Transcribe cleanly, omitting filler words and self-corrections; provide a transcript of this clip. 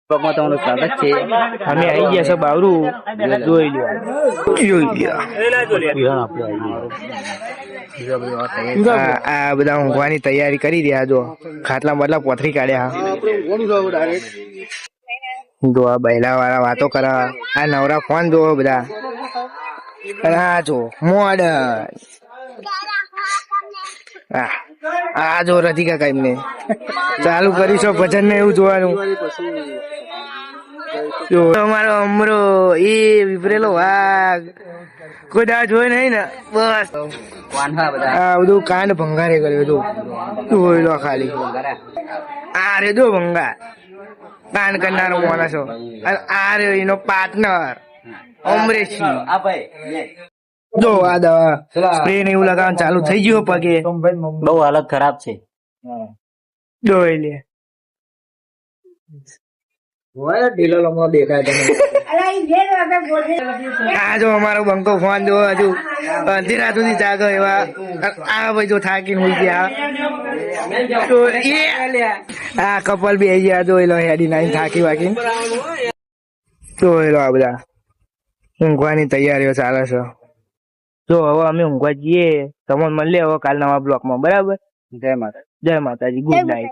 પગમાં તમારું સ્વાગત છે. અમે આવી ગયા છે બાવરું જોઈ લ્યો. આ બધા ઊંઘવાની તૈયારી કરી રહ્યા. જો ખાટલા બદલા પોથરી કાઢ્યા. જો આ બૈલા વાળા વાતો કરે. આ નવરા ફોન જોવો બધા. આ જો મોડર્ન. આ જો રથી કાકા એમને ચાલુ કરીશો ભજન ને એવું જોવાનું. અમારો અમરો એ વિપરેલો વાઘ કોઈ દા જોઈ નઈ ને બસ આ બધું કાંડ ભંગારે કર્યો હતું. જોઈ લો ખાલી. આ રે જો ભંગાર કાંડ કરનારો માણસો. આ રે એનો પાર્ટનર અમરેશ. જો આ દવા સ્પ્રે ને એવું લગાવવાનું ચાલુ થઈ ગયું પગે. બહુ હાલત ખરાબ છે. જોઈ લે. આ જો અમારો બંકો ફોન જો હજુ અડધી રાત સુધી જાગો એવા. આ ભાઈ જો થાકીને હોઈ ગયા. આ કપલ બે ગયા. જોઈ લો હેડી નાઈ થાકી વાકી. જોઈ લો આ બધા ઊંઘવાની તૈયારીઓ ચાલે છે. જો હવે અમે ઊંઘવા જઈએ. તમને મળીએ હવે કાલ નવા બ્લોકમાં. બરાબર. જય માતાજી. Good night.